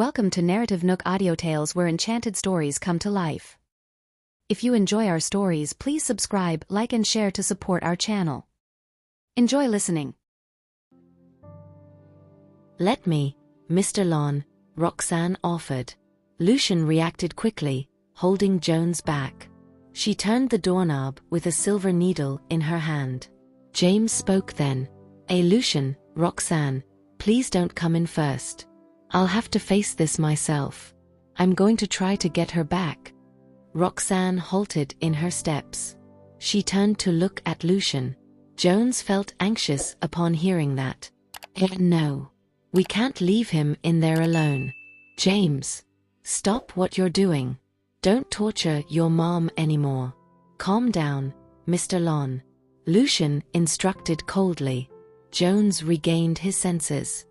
Welcome to NarrativeNook audio tales where enchanted stories come to life. If you enjoy our stories, please subscribe, like and share to support our channel. Enjoy listening. "Let me, Mr. Lon," Roxanne offered. Lucian reacted quickly, holding Jones back. She turned the doorknob with a silver needle in her hand. James spoke then. Lucian, Roxanne, please don't come in first. I'll have to face this myself. I'm going to try to get her back." Roxanne halted in her steps. She turned to look at Lucian. Jones felt anxious upon hearing that. "No. We can't leave him in there alone. James, stop what you're doing. Don't torture your mom anymore. Calm down, Mr. Lon," Lucian instructed coldly. Jones regained his senses.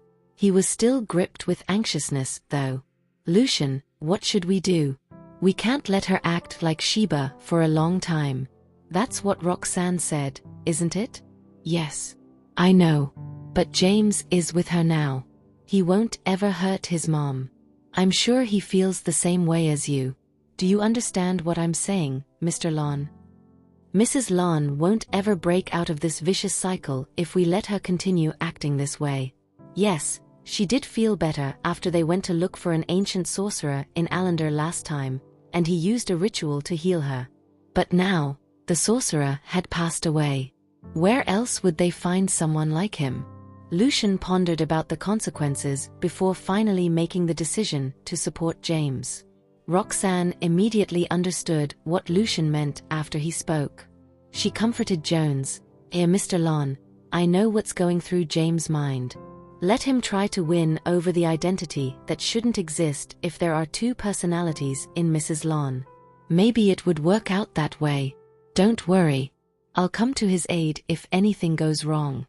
He was still gripped with anxiousness, though. "Lucian, what should we do? We can't let her act like Sheba for a long time." "That's what Roxanne said, isn't it?" "Yes. I know. But James is with her now. He won't ever hurt his mom. I'm sure he feels the same way as you. Do you understand what I'm saying, Mr. Lon? Mrs. Lon won't ever break out of this vicious cycle if we let her continue acting this way." Yes, she did feel better after they went to look for an ancient sorcerer in Allender last time, and he used a ritual to heal her. But now, the sorcerer had passed away. Where else would they find someone like him? Lucian pondered about the consequences before finally making the decision to support James. Roxanne immediately understood what Lucian meant after he spoke. She comforted Jones. "Mr. Lon, I know what's going through James' mind. Let him try to win over the identity that shouldn't exist if there are two personalities in Mrs. Lon. Maybe it would work out that way. Don't worry. I'll come to his aid if anything goes wrong."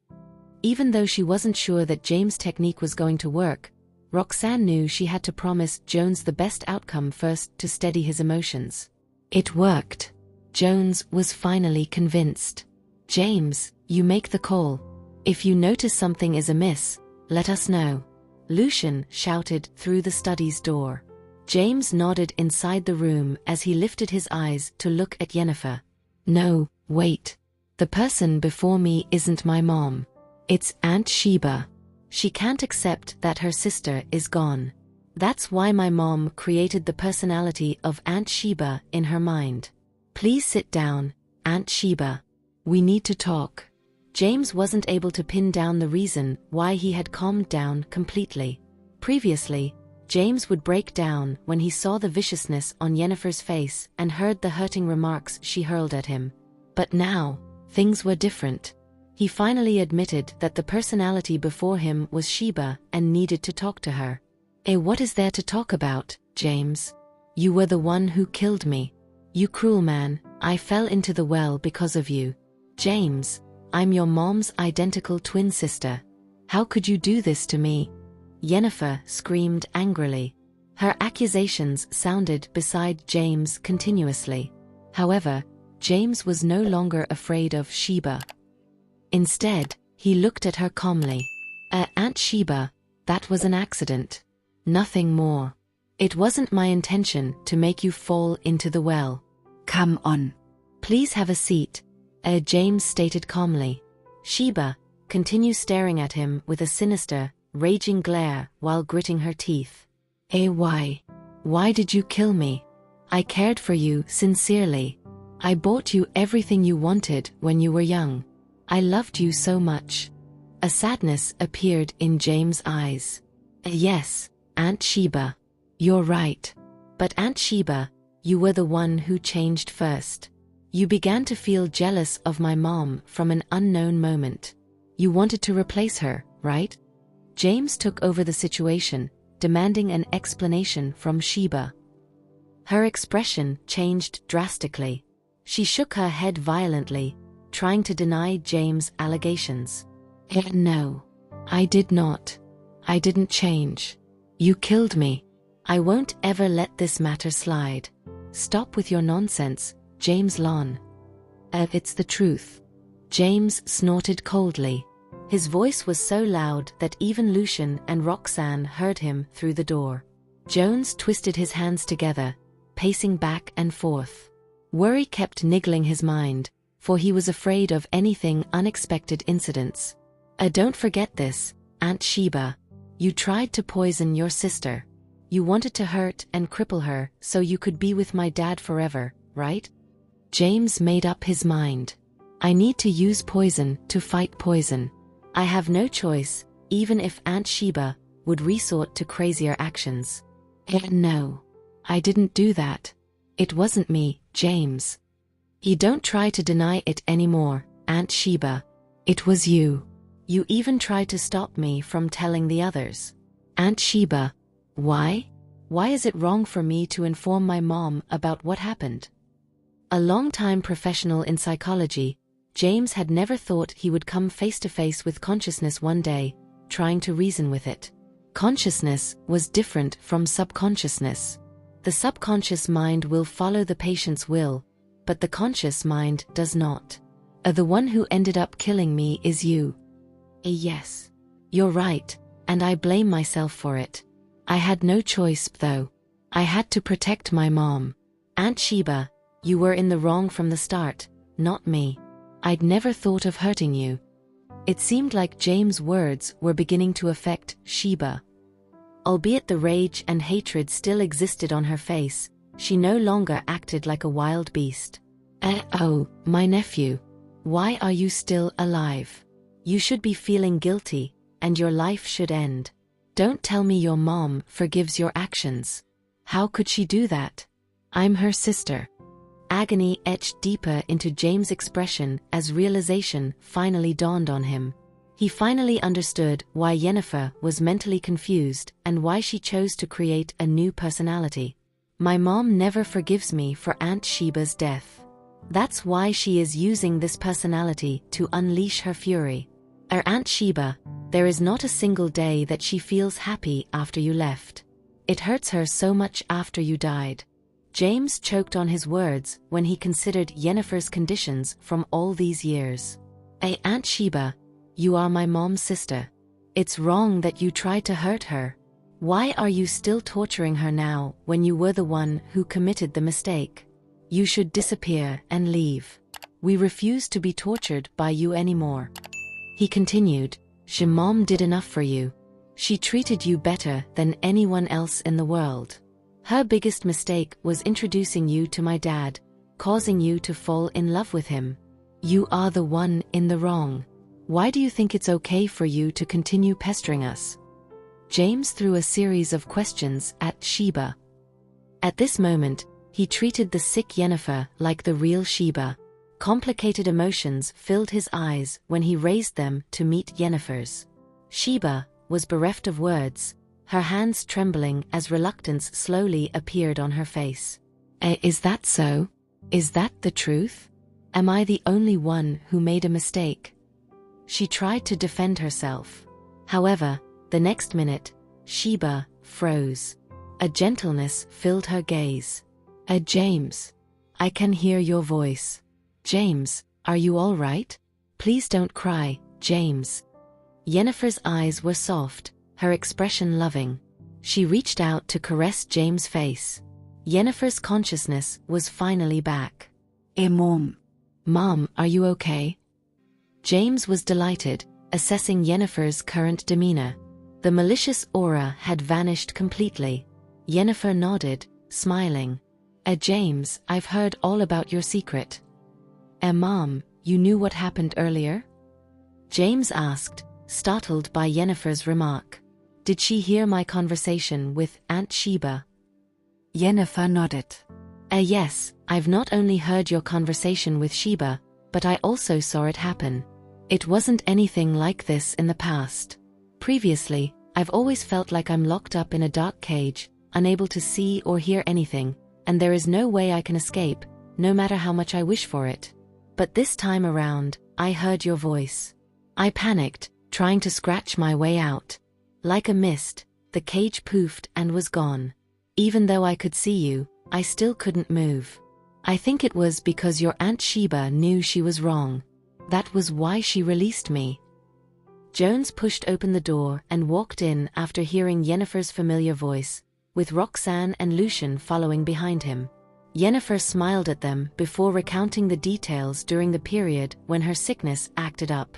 Even though she wasn't sure that James' technique was going to work, Roxanne knew she had to promise Jones the best outcome first to steady his emotions. It worked. Jones was finally convinced. "James, you make the call. If you notice something is amiss, let us know," Lucian shouted through the study's door. James nodded inside the room as he lifted his eyes to look at Yennefer. "No, wait. The person before me isn't my mom. It's Aunt Sheba. She can't accept that her sister is gone. That's why my mom created the personality of Aunt Sheba in her mind. Please sit down, Aunt Sheba. We need to talk." James wasn't able to pin down the reason why he had calmed down completely. Previously, James would break down when he saw the viciousness on Yennefer's face and heard the hurting remarks she hurled at him. But now, things were different. He finally admitted that the personality before him was Sheba and needed to talk to her. What is there to talk about, James? You were the one who killed me. You cruel man, I fell into the well because of you. James, I'm your mom's identical twin sister. How could you do this to me?" Yennefer screamed angrily. Her accusations sounded beside James continuously. However, James was no longer afraid of Sheba. Instead, he looked at her calmly. "Aunt Sheba, that was an accident. Nothing more. It wasn't my intention to make you fall into the well. Come on. Please have a seat," James stated calmly. Sheba continued staring at him with a sinister, raging glare while gritting her teeth. Why? Why did you kill me? I cared for you sincerely. I bought you everything you wanted when you were young. I loved you so much." A sadness appeared in James' eyes. "Yes, Aunt Sheba. You're right. But Aunt Sheba, you were the one who changed first. You began to feel jealous of my mom from an unknown moment. You wanted to replace her, right?" James took over the situation, demanding an explanation from Sheba. Her expression changed drastically. She shook her head violently, trying to deny James' allegations. "No, I did not. I didn't change. You killed me. I won't ever let this matter slide. Stop with your nonsense, James Lon." It's the truth." James snorted coldly. His voice was so loud that even Lucian and Roxanne heard him through the door. Jones twisted his hands together, pacing back and forth. Worry kept niggling his mind, for he was afraid of anything unexpected incidents. Don't forget this, Aunt Sheba. You tried to poison your sister. You wanted to hurt and cripple her so you could be with my dad forever, right? James made up his mind. I need to use poison to fight poison. I have no choice, even if Aunt Sheba would resort to crazier actions. No. I didn't do that. It wasn't me, James. You don't try to deny it anymore, Aunt Sheba. It was you. You even tried to stop me from telling the others. Aunt Sheba, why? Why is it wrong for me to inform my mom about what happened? A long-time professional in psychology, James had never thought he would come face to face with consciousness one day, trying to reason with it. Consciousness was different from subconsciousness. The subconscious mind will follow the patient's will, but the conscious mind does not. The one who ended up killing me is you. Yes. You're right, and I blame myself for it. I had no choice, though. I had to protect my mom. Aunt Sheba, you were in the wrong from the start, not me. I'd never thought of hurting you. It seemed like James' words were beginning to affect Sheba. Albeit the rage and hatred still existed on her face, she no longer acted like a wild beast. Oh, my nephew. Why are you still alive? You should be feeling guilty, and your life should end. Don't tell me your mom forgives your actions. How could she do that? I'm her sister. Agony etched deeper into James' expression as realization finally dawned on him. He finally understood why Yennefer was mentally confused and why she chose to create a new personality. My mom never forgives me for Aunt Sheba's death. That's why she is using this personality to unleash her fury. Aunt Sheba, there is not a single day that she feels happy after you left. It hurts her so much after you died. James choked on his words when he considered Yennefer's conditions from all these years. Aunt Sheba, you are my mom's sister. It's wrong that you tried to hurt her. Why are you still torturing her now when you were the one who committed the mistake? You should disappear and leave. We refuse to be tortured by you anymore. He continued, Mom did enough for you. She treated you better than anyone else in the world. Her biggest mistake was introducing you to my dad, causing you to fall in love with him. You are the one in the wrong. Why do you think it's okay for you to continue pestering us? James threw a series of questions at Sheba. At this moment, he treated the sick Yennefer like the real Sheba. Complicated emotions filled his eyes when he raised them to meet Yennefer's. Sheba was bereft of words, her hands trembling as reluctance slowly appeared on her face. Is that so? Is that the truth? Am I the only one who made a mistake? She tried to defend herself. However, the next minute, Sheba froze. A gentleness filled her gaze. James. I can hear your voice. James, are you all right? Please don't cry, James. Yennefer's eyes were soft, her expression loving. She reached out to caress James' face. Yennefer's consciousness was finally back. Mom. Mom, are you okay? James was delighted, assessing Yennefer's current demeanor. The malicious aura had vanished completely. Yennefer nodded, smiling. James, I've heard all about your secret. Mom, you knew what happened earlier? James asked, startled by Yennefer's remark. Did she hear my conversation with Aunt Sheba? Yennefer nodded. Yes, I've not only heard your conversation with Sheba, but I also saw it happen. It wasn't anything like this in the past. Previously, I've always felt like I'm locked up in a dark cage, unable to see or hear anything, and there is no way I can escape, no matter how much I wish for it. But this time around, I heard your voice. I panicked, trying to scratch my way out. Like a mist, the cage poofed and was gone. Even though I could see you, I still couldn't move. I think it was because your Aunt Sheba knew she was wrong. That was why she released me. Jones pushed open the door and walked in after hearing Yennefer's familiar voice, with Roxanne and Lucian following behind him. Yennefer smiled at them before recounting the details during the period when her sickness acted up.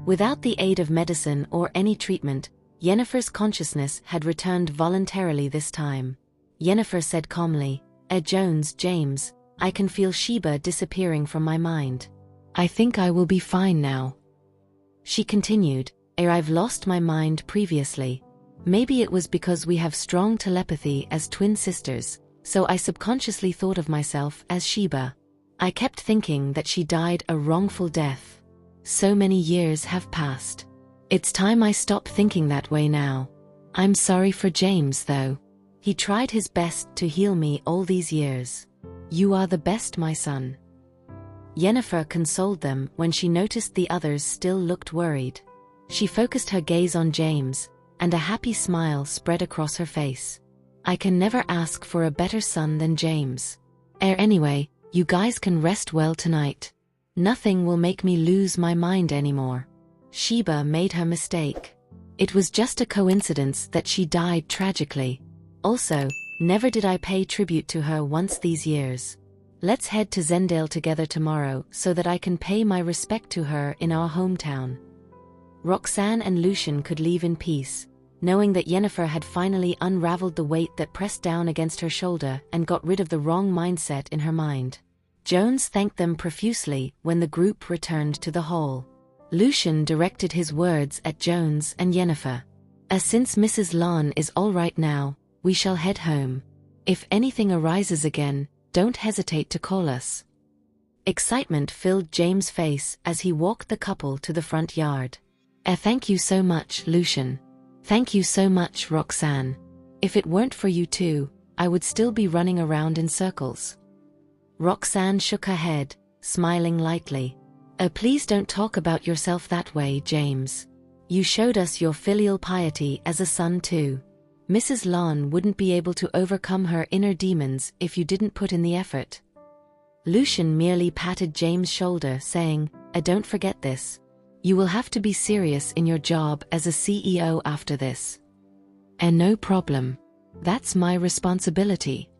Without the aid of medicine or any treatment, Yennefer's consciousness had returned voluntarily this time. Yennefer said calmly, Jones, James, I can feel Sheba disappearing from my mind. I think I will be fine now. She continued, I've lost my mind previously. Maybe it was because we have strong telepathy as twin sisters, so I subconsciously thought of myself as Sheba. I kept thinking that she died a wrongful death. So many years have passed. It's time I stop thinking that way now. I'm sorry for James, though. He tried his best to heal me all these years. You are the best, my son. Yennefer consoled them when she noticed the others still looked worried. She focused her gaze on James, and a happy smile spread across her face. I can never ask for a better son than James. Anyway, you guys can rest well tonight. Nothing will make me lose my mind anymore. Sheba made her mistake. It was just a coincidence that she died tragically. Also, never did I pay tribute to her once these years. Let's head to Zendale together tomorrow so that I can pay my respect to her in our hometown. Roxanne and Lucian could leave in peace, knowing that Yennefer had finally unraveled the weight that pressed down against her shoulder and got rid of the wrong mindset in her mind. Jones thanked them profusely when the group returned to the hall. Lucian directed his words at Jones and Yennefer. Since Mrs. Lon is all right now, we shall head home. If anything arises again, don't hesitate to call us. Excitement filled James' face as he walked the couple to the front yard. Thank you so much, Lucian. Thank you so much, Roxanne. If it weren't for you two, I would still be running around in circles. Roxanne shook her head, smiling lightly. Please don't talk about yourself that way, James. You showed us your filial piety as a son too. Mrs. Lon wouldn't be able to overcome her inner demons if you didn't put in the effort. Lucian merely patted James' shoulder, saying, Don't forget this. You will have to be serious in your job as a CEO after this. No problem. That's my responsibility.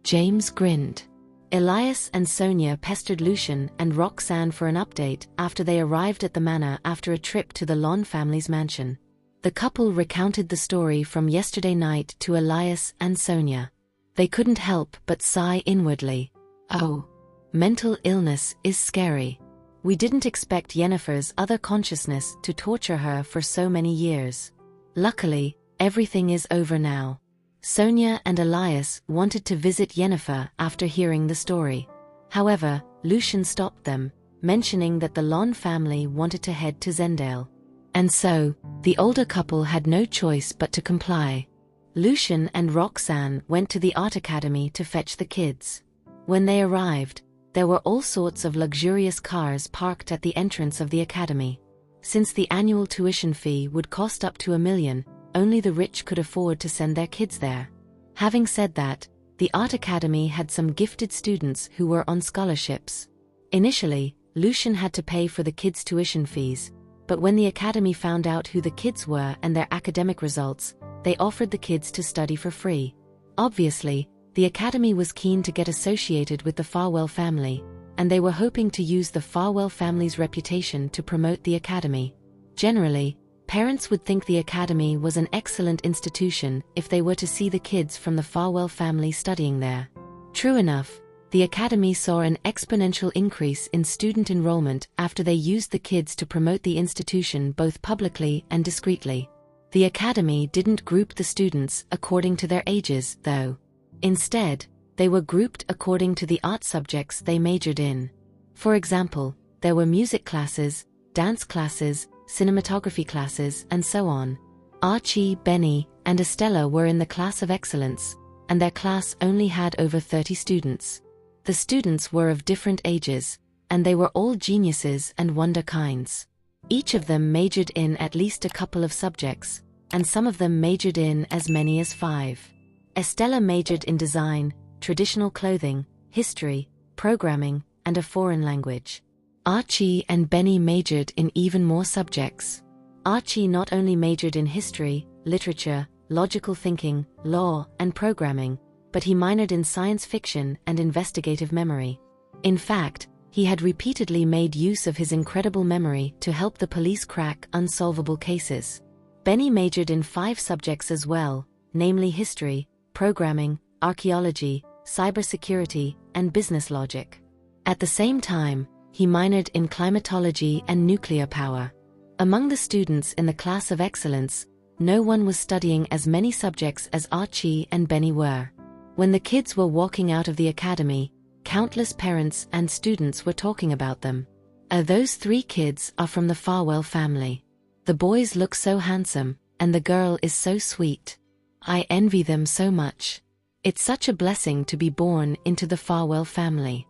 James grinned. Elias and Sonia pestered Lucian and Roxanne for an update after they arrived at the manor after a trip to the Lon family's mansion. The couple recounted the story from yesterday night to Elias and Sonia. They couldn't help but sigh inwardly. Oh, mental illness is scary. We didn't expect Yennefer's other consciousness to torture her for so many years. Luckily, everything is over now. Sonia and Elias wanted to visit Yennefer after hearing the story. However, Lucian stopped them, mentioning that the Lon family wanted to head to Zendale. And so, the older couple had no choice but to comply. Lucian and Roxanne went to the art academy to fetch the kids. When they arrived, there were all sorts of luxurious cars parked at the entrance of the academy. Since the annual tuition fee would cost up to $1 million, only the rich could afford to send their kids there. Having said that, the art academy had some gifted students who were on scholarships. Initially, Lucian had to pay for the kids' tuition fees, but when the academy found out who the kids were and their academic results, they offered the kids to study for free. Obviously, the academy was keen to get associated with the Farwell family, and they were hoping to use the Farwell family's reputation to promote the academy. Generally, parents would think the academy was an excellent institution if they were to see the kids from the Farwell family studying there. True enough, the academy saw an exponential increase in student enrollment after they used the kids to promote the institution both publicly and discreetly. The academy didn't group the students according to their ages, though. Instead, they were grouped according to the art subjects they majored in. For example, there were music classes, dance classes, cinematography classes, and so on. Archie, Benny, and Estella were in the class of excellence, and their class only had over 30 students. The students were of different ages, and they were all geniuses and wonder kinds. Each of them majored in at least a couple of subjects, and some of them majored in as many as 5. Estella majored in design, traditional clothing, history, programming, and a foreign language. Archie and Benny majored in even more subjects. Archie not only majored in history, literature, logical thinking, law, and programming, but he minored in science fiction and investigative memory. In fact, he had repeatedly made use of his incredible memory to help the police crack unsolvable cases. Benny majored in 5 subjects as well, namely history, programming, archaeology, cybersecurity, and business logic. At the same time, he minored in climatology and nuclear power. Among the students in the class of excellence, no one was studying as many subjects as Archie and Benny were. When the kids were walking out of the academy, countless parents and students were talking about them. Those 3 kids are from the Farwell family. The boys look so handsome, and the girl is so sweet. I envy them so much. It's such a blessing to be born into the Farwell family.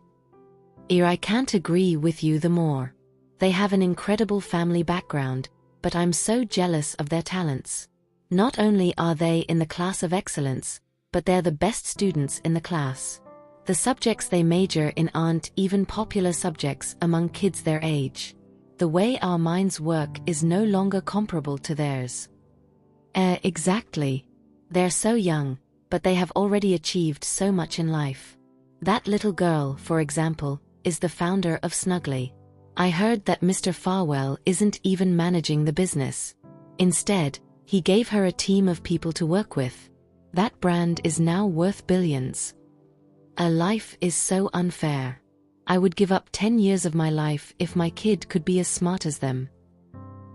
I can't agree with you the more. They have an incredible family background, but I'm so jealous of their talents. Not only are they in the class of excellence, but they're the best students in the class. The subjects they major in aren't even popular subjects among kids their age. The way our minds work is no longer comparable to theirs. Exactly. They're so young, but they have already achieved so much in life. That little girl, for example, is the founder of Snuggly. I heard that Mr. Farwell isn't even managing the business. Instead, he gave her a team of people to work with. That brand is now worth billions. A life is so unfair. I would give up 10 years of my life if my kid could be as smart as them.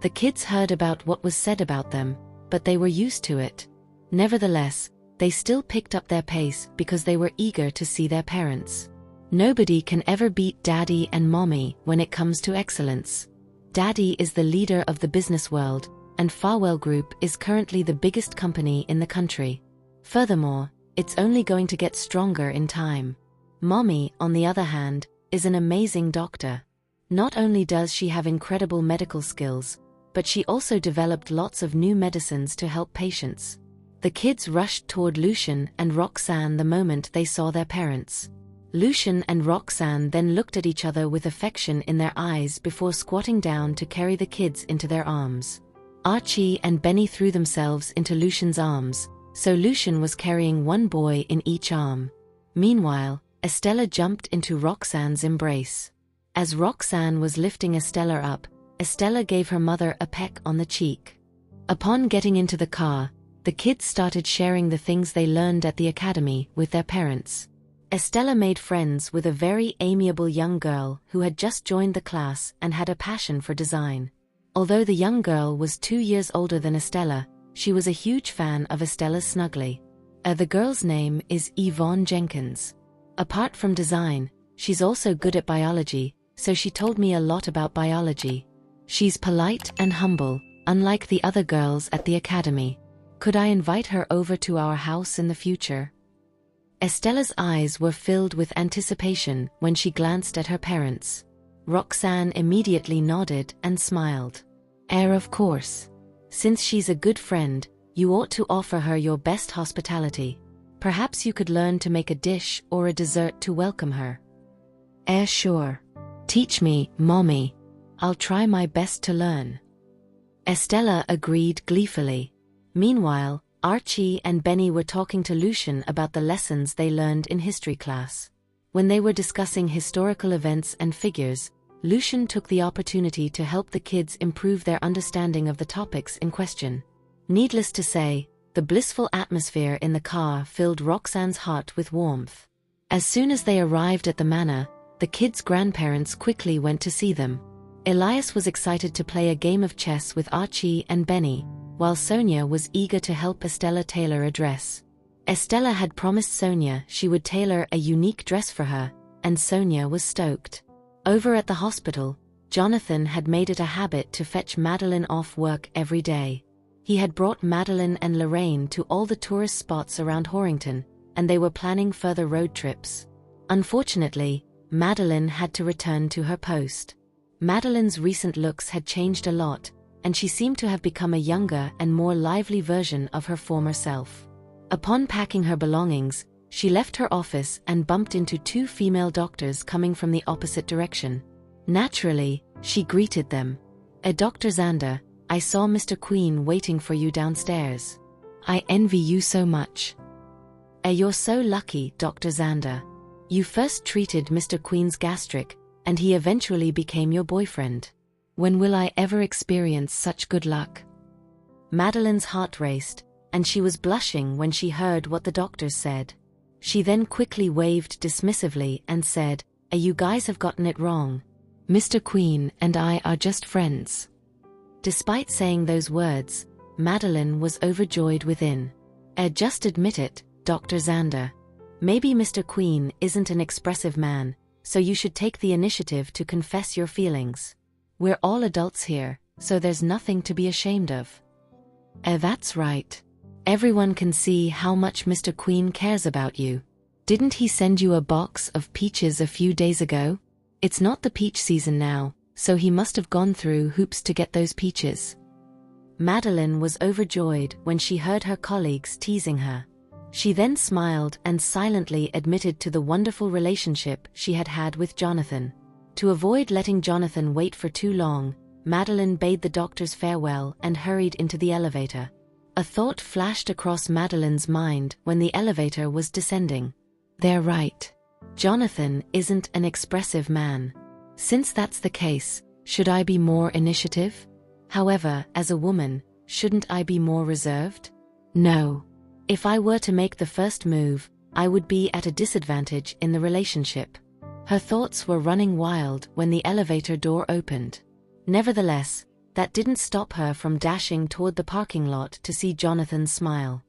The kids heard about what was said about them, but they were used to it. Nevertheless, they still picked up their pace because they were eager to see their parents. Nobody can ever beat Daddy and Mommy when it comes to excellence. Daddy is the leader of the business world, and Farwell Group is currently the biggest company in the country. Furthermore, it's only going to get stronger in time. Mommy, on the other hand, is an amazing doctor. Not only does she have incredible medical skills, but she also developed lots of new medicines to help patients. The kids rushed toward Lucian and Roxanne the moment they saw their parents. Lucian and Roxanne then looked at each other with affection in their eyes before squatting down to carry the kids into their arms. Archie and Benny threw themselves into Lucian's arms, so Lucian was carrying one boy in each arm. Meanwhile, Estella jumped into Roxanne's embrace. As Roxanne was lifting Estella up, Estella gave her mother a peck on the cheek. Upon getting into the car, the kids started sharing the things they learned at the academy with their parents. Estella made friends with a very amiable young girl who had just joined the class and had a passion for design. Although the young girl was 2 years older than Estella, she was a huge fan of Estella's Snuggly. The girl's name is Yvonne Jenkins. Apart from design, she's also good at biology, so she told me a lot about biology. She's polite and humble, unlike the other girls at the academy. Could I invite her over to our house in the future? Estella's eyes were filled with anticipation when she glanced at her parents. Roxanne immediately nodded and smiled. Of course. Since she's a good friend, you ought to offer her your best hospitality. Perhaps you could learn to make a dish or a dessert to welcome her. Sure. Teach me, Mommy. I'll try my best to learn. Estella agreed gleefully. Meanwhile, Archie and Benny were talking to Lucian about the lessons they learned in history class. When they were discussing historical events and figures, Lucian took the opportunity to help the kids improve their understanding of the topics in question. Needless to say, the blissful atmosphere in the car filled Roxanne's heart with warmth. As soon as they arrived at the manor, the kids' grandparents quickly went to see them. Elias was excited to play a game of chess with Archie and Benny, while Sonia was eager to help Estella tailor a dress. Estella had promised Sonia she would tailor a unique dress for her, and Sonia was stoked. Over at the hospital, Jonathan had made it a habit to fetch Madeline off work every day. He had brought Madeline and Lorraine to all the tourist spots around Horrington, and they were planning further road trips. Unfortunately, Madeline had to return to her post. Madeline's recent looks had changed a lot, and she seemed to have become a younger and more lively version of her former self. Upon packing her belongings, she left her office and bumped into 2 female doctors coming from the opposite direction. Naturally, she greeted them. Dr. Zander, I saw Mr. Queen waiting for you downstairs. I envy you so much. You're so lucky, Dr. Xander. You first treated Mr. Queen's gastric, and he eventually became your boyfriend. When will I ever experience such good luck? Madeline's heart raced, and she was blushing when she heard what the doctors said. She then quickly waved dismissively and said, You guys have gotten it wrong. Mr. Queen and I are just friends. Despite saying those words, Madeline was overjoyed within. Just admit it, Dr. Xander. Maybe Mr. Queen isn't an expressive man, so you should take the initiative to confess your feelings. We're all adults here, so there's nothing to be ashamed of. That's right. Everyone can see how much Mr. Queen cares about you. Didn't he send you a box of peaches a few days ago? It's not the peach season now, so he must have gone through hoops to get those peaches. Madeline was overjoyed when she heard her colleagues teasing her. She then smiled and silently admitted to the wonderful relationship she had had with Jonathan. To avoid letting Jonathan wait for too long, Madeline bade the doctors farewell and hurried into the elevator. A thought flashed across Madeline's mind when the elevator was descending. They're right. Jonathan isn't an expressive man. Since that's the case, should I be more initiative? However, as a woman, shouldn't I be more reserved? No. If I were to make the first move, I would be at a disadvantage in the relationship. Her thoughts were running wild when the elevator door opened. Nevertheless, that didn't stop her from dashing toward the parking lot to see Jonathan smile.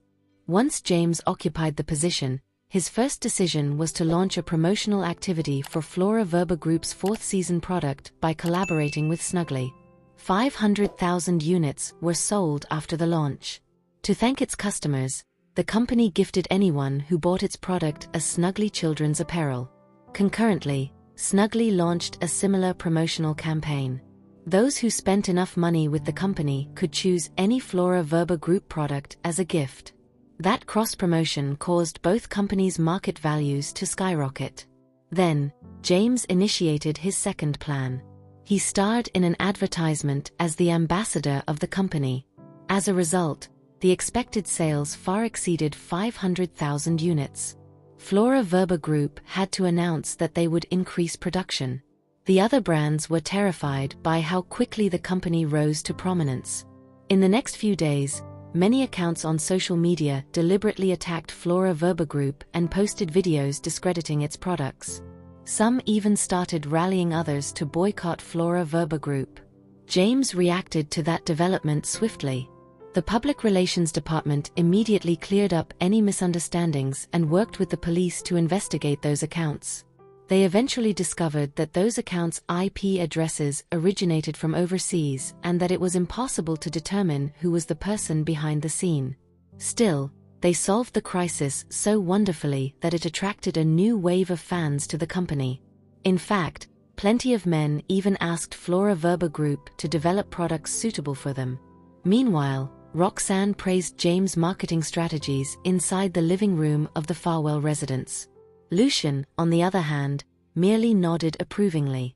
Once James occupied the position, his first decision was to launch a promotional activity for Flora Verba Group's 4th season product by collaborating with Snuggly. 500,000 units were sold after the launch. To thank its customers, the company gifted anyone who bought its product a Snuggly children's apparel. Concurrently, Snuggly launched a similar promotional campaign. Those who spent enough money with the company could choose any Flora Verba Group product as a gift. That cross-promotion caused both companies' market values to skyrocket. Then, James initiated his second plan. He starred in an advertisement as the ambassador of the company. As a result, the expected sales far exceeded 500,000 units. Flora Verba Group had to announce that they would increase production. The other brands were terrified by how quickly the company rose to prominence. In the next few days, many accounts on social media deliberately attacked Flora Verba Group and posted videos discrediting its products. Some even started rallying others to boycott Flora Verba Group. James reacted to that development swiftly. The Public Relations Department immediately cleared up any misunderstandings and worked with the police to investigate those accounts. They eventually discovered that those accounts' IP addresses originated from overseas and that it was impossible to determine who was the person behind the scene. Still, they solved the crisis so wonderfully that it attracted a new wave of fans to the company. In fact, plenty of men even asked Flora Verba Group to develop products suitable for them. Meanwhile, Roxanne praised James' marketing strategies inside the living room of the Farwell residence. Lucian, on the other hand, merely nodded approvingly.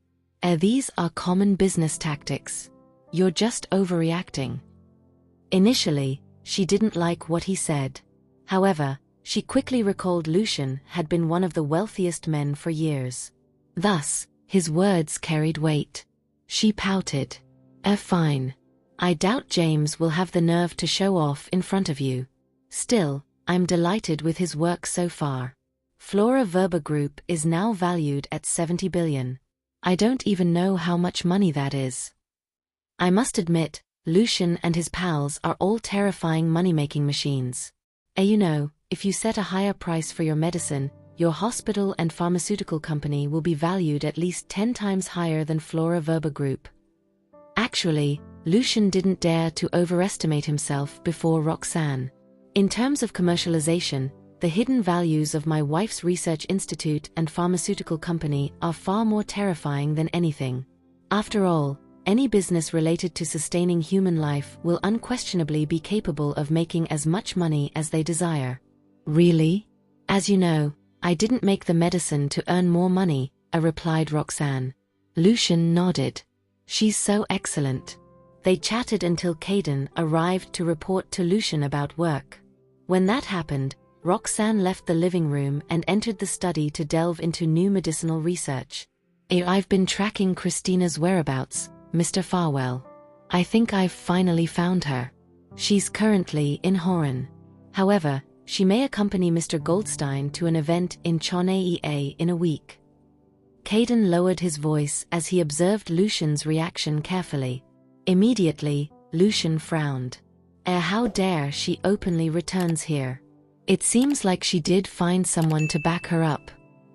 These are common business tactics. You're just overreacting. Initially, she didn't like what he said. However, she quickly recalled Lucian had been one of the wealthiest men for years. Thus, his words carried weight. She pouted. Fine. I doubt James will have the nerve to show off in front of you. Still, I'm delighted with his work so far. Flora Verba Group is now valued at 70 billion. I don't even know how much money that is. I must admit, Lucian and his pals are all terrifying money-making machines. If you set a higher price for your medicine, your hospital and pharmaceutical company will be valued at least 10 times higher than Flora Verba Group. Actually, Lucian didn't dare to overestimate himself before Roxanne. In terms of commercialization, the hidden values of my wife's research institute and pharmaceutical company are far more terrifying than anything. After all, any business related to sustaining human life will unquestionably be capable of making as much money as they desire. Really? As you know, I didn't make the medicine to earn more money, replied Roxanne. Lucian nodded. She's so excellent. They chatted until Caden arrived to report to Lucian about work. When that happened, Roxanne left the living room and entered the study to delve into new medicinal research. I've been tracking Christina's whereabouts, Mr. Farwell. I think I've finally found her. She's currently in Horan. However, she may accompany Mr. Goldstein to an event in Chronicles in a week. Caden lowered his voice as he observed Lucian's reaction carefully. Immediately, Lucian frowned. How dare she openly returns here? It seems like she did find someone to back her up.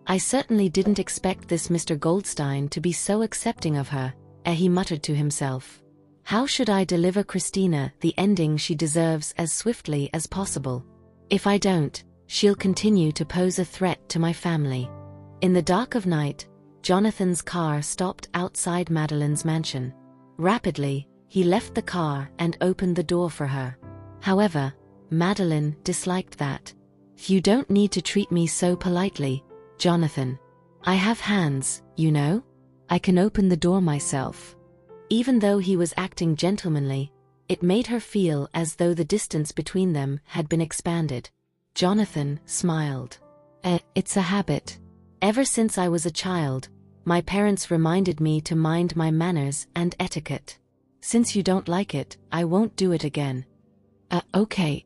I certainly didn't expect this Mr. Goldstein to be so accepting of her, he muttered to himself. How should I deliver Christina the ending she deserves as swiftly as possible? If I don't, she'll continue to pose a threat to my family. In the dark of night, Jonathan's car stopped outside Madeline's mansion. Rapidly, he left the car and opened the door for her. However, Madeline disliked that. You don't need to treat me so politely, Jonathan. I have hands, you know? I can open the door myself. Even though he was acting gentlemanly, it made her feel as though the distance between them had been expanded. Jonathan smiled. It's a habit. Ever since I was a child, my parents reminded me to mind my manners and etiquette. Since you don't like it, I won't do it again. Okay.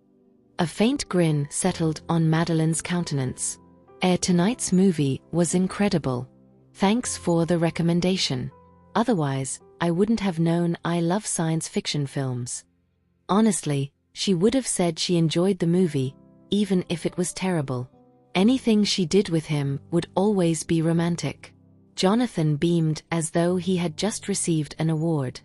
A faint grin settled on Madeline's countenance. Tonight's movie was incredible. Thanks for the recommendation. Otherwise, I wouldn't have known I love science fiction films. Honestly, she would have said she enjoyed the movie, even if it was terrible. Anything she did with him would always be romantic. Jonathan beamed as though he had just received an award.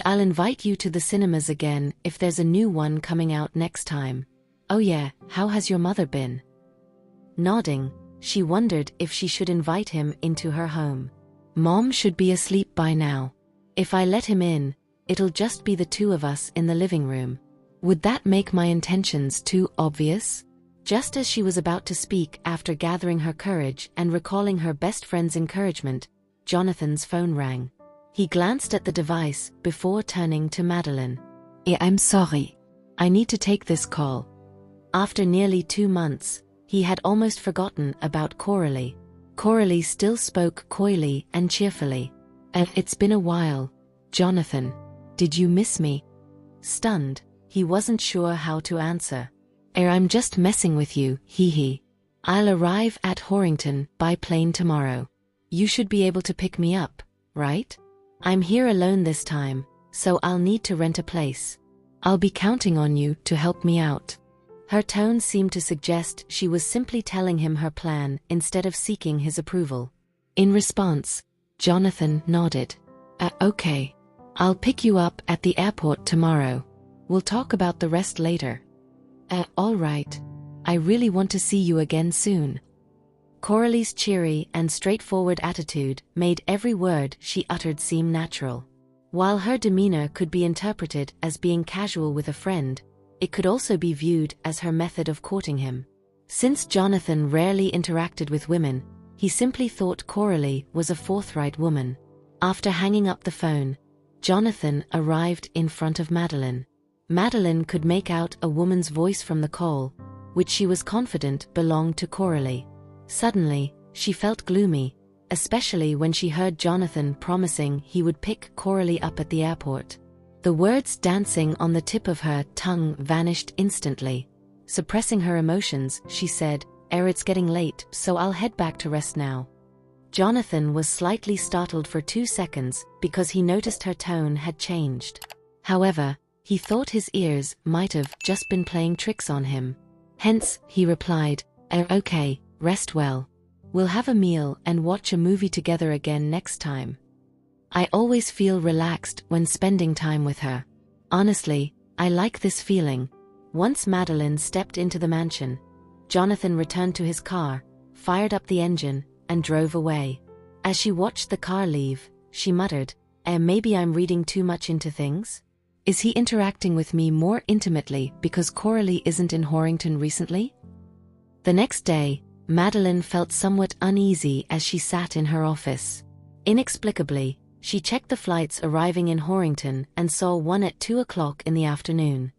I'll invite you to the cinemas again if there's a new one coming out next time. Oh yeah, how has your mother been? Nodding, she wondered if she should invite him into her home. Mom should be asleep by now. If I let him in, it'll just be the two of us in the living room. Would that make my intentions too obvious? Just as she was about to speak after gathering her courage and recalling her best friend's encouragement, Jonathan's phone rang. He glanced at the device before turning to Madeline. I'm sorry. I need to take this call. After nearly 2 months, he had almost forgotten about Coralie. Coralie still spoke coyly and cheerfully. It's been a while, Jonathan. Did you miss me? Stunned, he wasn't sure how to answer. I'm just messing with you, hee. I'll arrive at Horrington by plane tomorrow. You should be able to pick me up, right? I'm here alone this time, so I'll need to rent a place. I'll be counting on you to help me out. Her tone seemed to suggest she was simply telling him her plan instead of seeking his approval. In response, Jonathan nodded. Okay. I'll pick you up at the airport tomorrow. We'll talk about the rest later. All right. I really want to see you again soon. Coralie's cheery and straightforward attitude made every word she uttered seem natural. While her demeanor could be interpreted as being casual with a friend, it could also be viewed as her method of courting him. Since Jonathan rarely interacted with women, he simply thought Coralie was a forthright woman. After hanging up the phone, Jonathan arrived in front of Madeline. Madeline could make out a woman's voice from the call, which she was confident belonged to Coralie. Suddenly, she felt gloomy, especially when she heard Jonathan promising he would pick Coralie up at the airport. The words dancing on the tip of her tongue vanished instantly. Suppressing her emotions, she said, It's getting late, so I'll head back to rest now. Jonathan was slightly startled for 2 seconds because he noticed her tone had changed. However, he thought his ears might have just been playing tricks on him. Hence, he replied, Okay, rest well. We'll have a meal and watch a movie together again next time. I always feel relaxed when spending time with her. Honestly, I like this feeling. Once Madeline stepped into the mansion, Jonathan returned to his car, fired up the engine, and drove away. As she watched the car leave, she muttered, Maybe I'm reading too much into things? Is he interacting with me more intimately because Coralie isn't in Horrington recently? The next day, Madeline felt somewhat uneasy as she sat in her office. Inexplicably, she checked the flights arriving in Horrington and saw one at 2 o'clock in the afternoon.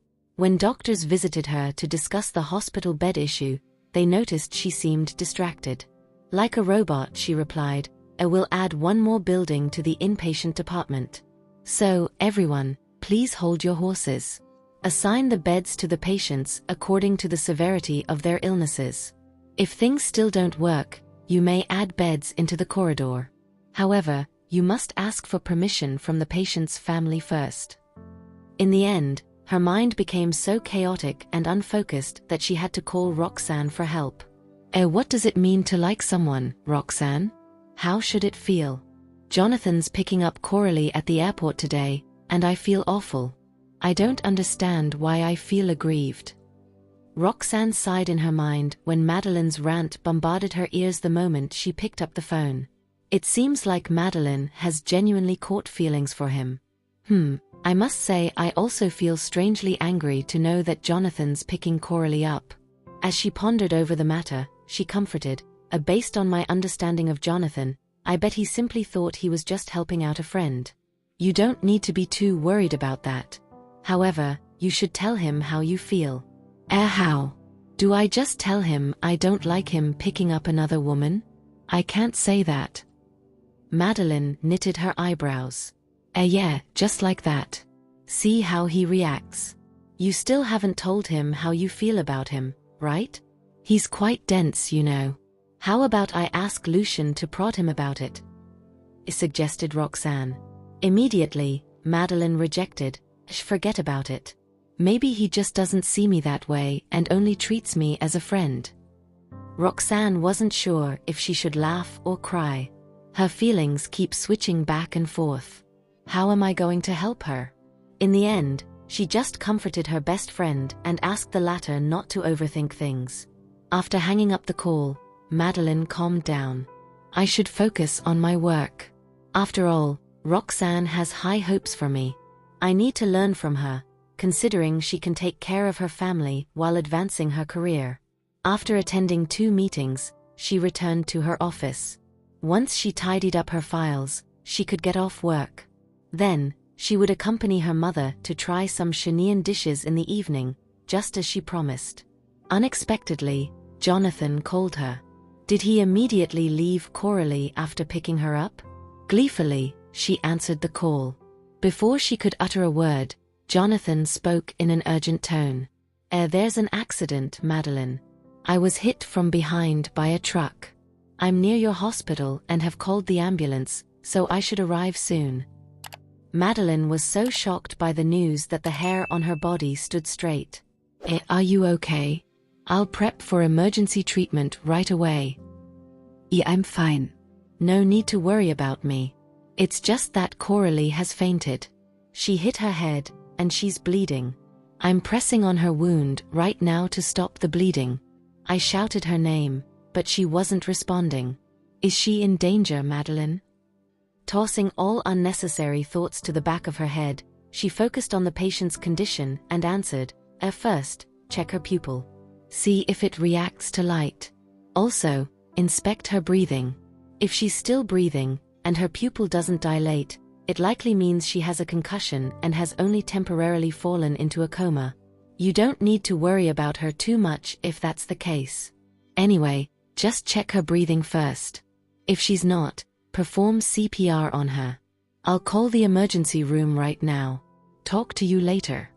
When doctors visited her to discuss the hospital bed issue, they noticed she seemed distracted. Like a robot, she replied, "I will add one more building to the inpatient department. So, everyone, please hold your horses. Assign the beds to the patients according to the severity of their illnesses. If things still don't work, you may add beds into the corridor. However, you must ask for permission from the patient's family first." In the end, her mind became so chaotic and unfocused that she had to call Roxanne for help. What does it mean to like someone, Roxanne? How should it feel? Jonathan's picking up Coralie at the airport today, and I feel awful. I don't understand why I feel aggrieved. Roxanne sighed in her mind when Madeline's rant bombarded her ears the moment she picked up the phone. It seems like Madeline has genuinely caught feelings for him. I must say I also feel strangely angry to know that Jonathan's picking Coralie up. As she pondered over the matter, she comforted, "Based on my understanding of Jonathan, I bet he simply thought he was just helping out a friend. You don't need to be too worried about that. However, you should tell him how you feel." How? Do I just tell him I don't like him picking up another woman? I can't say that. Madeline knitted her eyebrows. Yeah, just like that. See how he reacts. You still haven't told him how you feel about him, right? He's quite dense, you know. How about I ask Lucian to prod him about it? Suggested Roxanne. Immediately, Madeline rejected. Forget about it. Maybe he just doesn't see me that way and only treats me as a friend. Roxanne wasn't sure if she should laugh or cry. Her feelings keep switching back and forth. How am I going to help her? In the end, she just comforted her best friend and asked the latter not to overthink things. After hanging up the call, Madeline calmed down. I should focus on my work. After all, Roxanne has high hopes for me. I need to learn from her, considering she can take care of her family while advancing her career. After attending 2 meetings, she returned to her office. Once she tidied up her files, she could get off work. Then, she would accompany her mother to try some Chilean dishes in the evening, just as she promised. Unexpectedly, Jonathan called her. Did he immediately leave Coralie after picking her up? Gleefully, she answered the call. Before she could utter a word, Jonathan spoke in an urgent tone. There's an accident, Madeline. I was hit from behind by a truck. I'm near your hospital and have called the ambulance, so I should arrive soon. Madeline was so shocked by the news that the hair on her body stood straight. Are you okay? I'll prep for emergency treatment right away. Yeah, I'm fine. No need to worry about me. It's just that Coralie has fainted. She hit her head, and she's bleeding. I'm pressing on her wound right now to stop the bleeding. I shouted her name, but she wasn't responding. Is she in danger, Madeline? Tossing all unnecessary thoughts to the back of her head, she focused on the patient's condition and answered, First, check her pupil. See if it reacts to light. Also, inspect her breathing. If she's still breathing, and her pupil doesn't dilate, it likely means she has a concussion and has only temporarily fallen into a coma. You don't need to worry about her too much if that's the case. Anyway, just check her breathing first. If she's not, perform CPR on her. I'll call the emergency room right now. Talk to you later.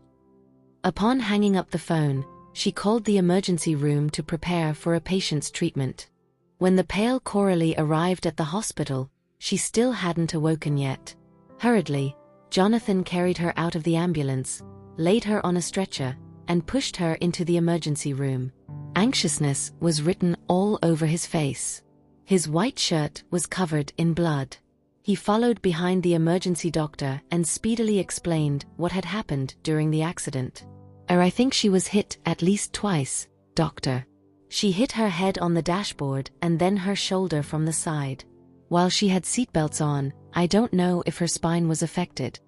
Upon hanging up the phone, she called the emergency room to prepare for a patient's treatment. When the pale Coralie arrived at the hospital, she still hadn't awoken yet. Hurriedly, Jonathan carried her out of the ambulance, laid her on a stretcher, and pushed her into the emergency room. Anxiousness was written all over his face. His white shirt was covered in blood. He followed behind the emergency doctor and speedily explained what had happened during the accident. I think she was hit at least twice, doctor. She hit her head on the dashboard and then her shoulder from the side. While she had seatbelts on, I don't know if her spine was affected.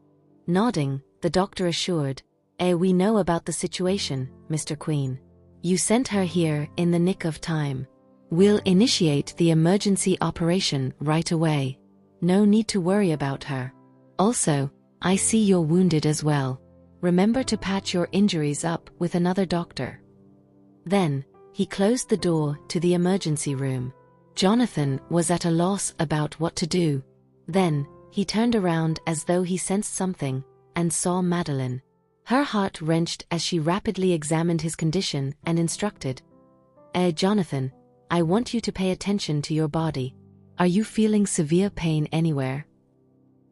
Nodding, the doctor assured, we know about the situation, Mr. Queen. You sent her here in the nick of time. We'll initiate the emergency operation right away. No need to worry about her. Also, I see you're wounded as well. Remember to patch your injuries up with another doctor." Then, he closed the door to the emergency room. Jonathan was at a loss about what to do. Then, he turned around as though he sensed something, and saw Madeline. Her heart wrenched as she rapidly examined his condition and instructed, Jonathan, I want you to pay attention to your body. Are you feeling severe pain anywhere?"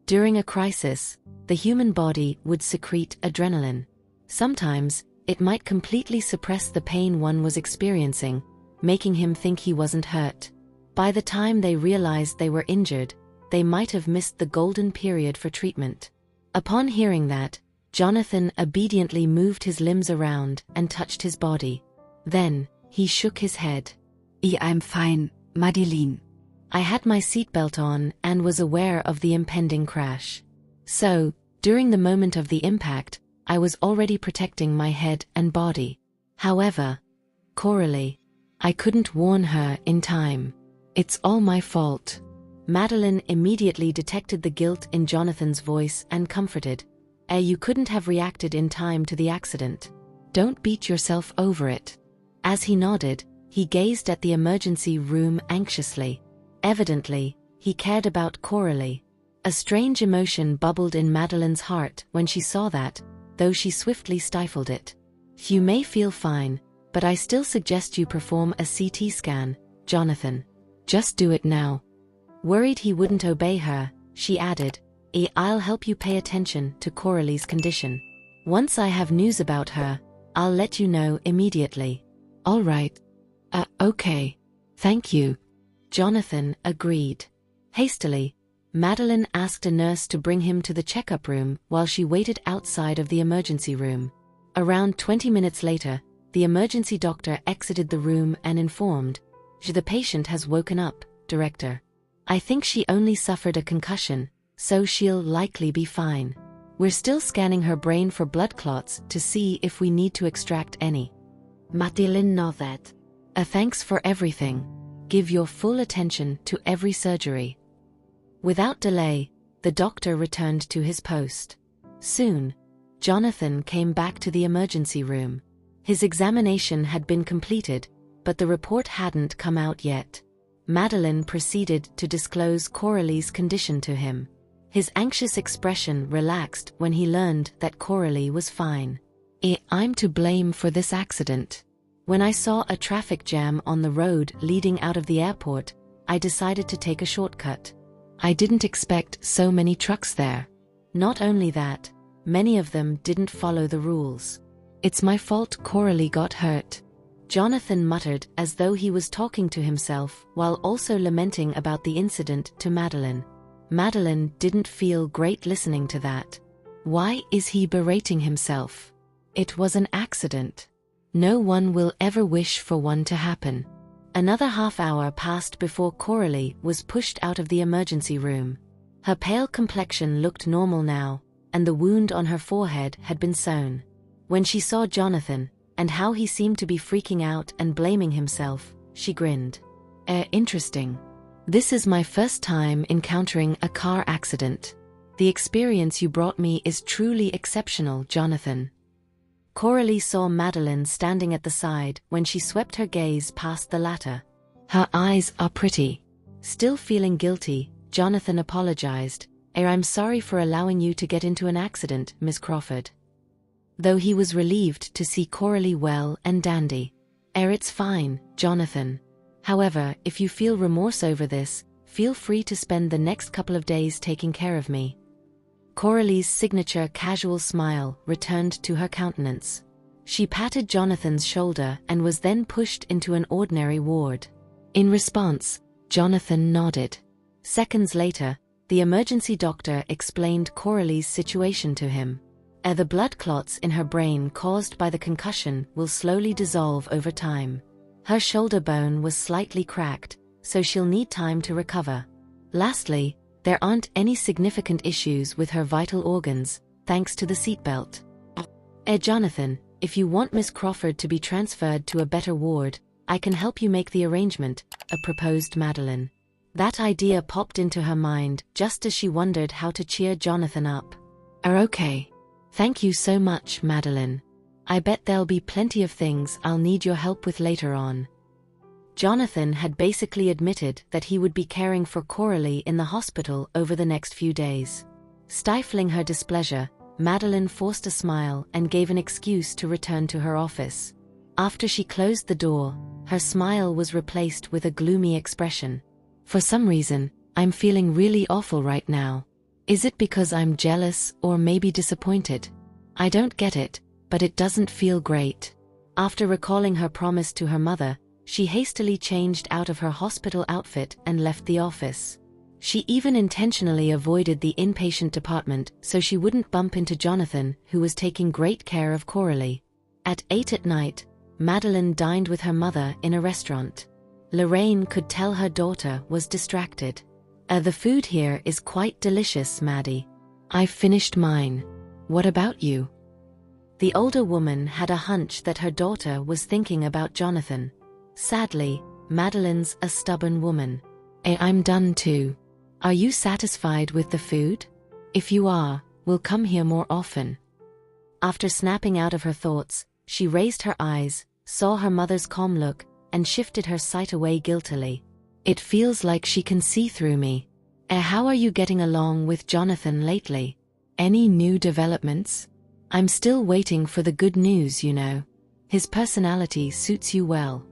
During a crisis, the human body would secrete adrenaline. Sometimes, it might completely suppress the pain one was experiencing, making him think he wasn't hurt. By the time they realized they were injured, they might have missed the golden period for treatment. Upon hearing that, Jonathan obediently moved his limbs around and touched his body. Then, he shook his head. I'm fine, Madeline. I had my seatbelt on and was aware of the impending crash. So, during the moment of the impact, I was already protecting my head and body. However, Coralie, I couldn't warn her in time. It's all my fault. Madeline immediately detected the guilt in Jonathan's voice and comforted. You couldn't have reacted in time to the accident. Don't beat yourself over it. As he nodded, he gazed at the emergency room anxiously. Evidently, he cared about Coralie. A strange emotion bubbled in Madeline's heart when she saw that, though she swiftly stifled it. You may feel fine, but I still suggest you perform a CT scan, Jonathan. Just do it now. Worried he wouldn't obey her, she added, I'll help you pay attention to Coralie's condition. Once I have news about her, I'll let you know immediately. All right. Okay. Thank you. Jonathan agreed. Hastily, Madeline asked a nurse to bring him to the checkup room while she waited outside of the emergency room. Around 20 minutes later, the emergency doctor exited the room and informed, "The patient has woken up, Director. I think she only suffered a concussion, so she'll likely be fine. We're still scanning her brain for blood clots to see if we need to extract any." Madeline nodded. Thanks for everything. Give your full attention to every surgery." Without delay, the doctor returned to his post. Soon, Jonathan came back to the emergency room. His examination had been completed, but the report hadn't come out yet. Madeline proceeded to disclose Coralie's condition to him. His anxious expression relaxed when he learned that Coralie was fine. "I'm to blame for this accident. When I saw a traffic jam on the road leading out of the airport, I decided to take a shortcut. I didn't expect so many trucks there. Not only that, many of them didn't follow the rules. It's my fault Coralie got hurt." Jonathan muttered as though he was talking to himself while also lamenting about the incident to Madeline. Madeline didn't feel great listening to that. Why is he berating himself? It was an accident. No one will ever wish for one to happen. Another half-hour passed before Coralie was pushed out of the emergency room. Her pale complexion looked normal now, and the wound on her forehead had been sewn. When she saw Jonathan, and how he seemed to be freaking out and blaming himself, she grinned. Interesting. This is my first time encountering a car accident. The experience you brought me is truly exceptional, Jonathan." Coralie saw Madeline standing at the side when she swept her gaze past the latter. "Her eyes are pretty." Still feeling guilty, Jonathan apologized. "I'm sorry for allowing you to get into an accident, Miss Crawford." Though he was relieved to see Coralie well and dandy. "It's fine, Jonathan. However, if you feel remorse over this, feel free to spend the next couple of days taking care of me." Coralie's signature casual smile returned to her countenance. She patted Jonathan's shoulder and was then pushed into an ordinary ward. In response, Jonathan nodded. Seconds later, the emergency doctor explained Coralie's situation to him. The blood clots in her brain caused by the concussion will slowly dissolve over time. Her shoulder bone was slightly cracked, so she'll need time to recover. Lastly, there aren't any significant issues with her vital organs, thanks to the seatbelt. Jonathan, if you want Miss Crawford to be transferred to a better ward, I can help you make the arrangement, proposed Madeline. That idea popped into her mind just as she wondered how to cheer Jonathan up. Okay. Thank you so much, Madeline. I bet there'll be plenty of things I'll need your help with later on. Jonathan had basically admitted that he would be caring for Coralie in the hospital over the next few days. Stifling her displeasure, Madeline forced a smile and gave an excuse to return to her office. After she closed the door, her smile was replaced with a gloomy expression. For some reason, I'm feeling really awful right now. Is it because I'm jealous or maybe disappointed? I don't get it, but it doesn't feel great. After recalling her promise to her mother, she hastily changed out of her hospital outfit and left the office. She even intentionally avoided the inpatient department so she wouldn't bump into Jonathan, who was taking great care of Coralie. At 8 at night, Madeline dined with her mother in a restaurant. Lorraine could tell her daughter was distracted. The food here is quite delicious, Maddie. I've finished mine. What about you? The older woman had a hunch that her daughter was thinking about Jonathan. Sadly, Madeline's a stubborn woman. I'm done too. Are you satisfied with the food? If you are, we'll come here more often. After snapping out of her thoughts, she raised her eyes, saw her mother's calm look, and shifted her sight away guiltily. It feels like she can see through me. How are you getting along with Jonathan lately? Any new developments? I'm still waiting for the good news, you know. His personality suits you well.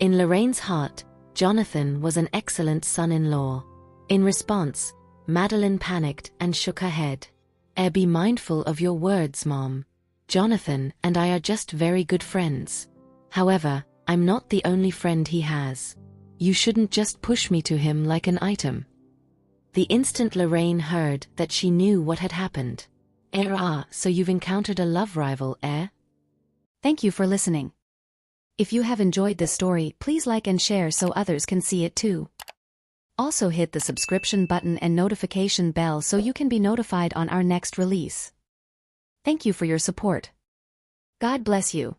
In Lorraine's heart, Jonathan was an excellent son-in-law. In response, Madeline panicked and shook her head. Be mindful of your words, Mom. Jonathan and I are just very good friends. However, I'm not the only friend he has. You shouldn't just push me to him like an item. The instant Lorraine heard that, she knew what had happened. So you've encountered a love rival, eh? Thank you for listening. If you have enjoyed this story, please like and share so others can see it too. Also hit the subscription button and notification bell so you can be notified on our next release. Thank you for your support. God bless you.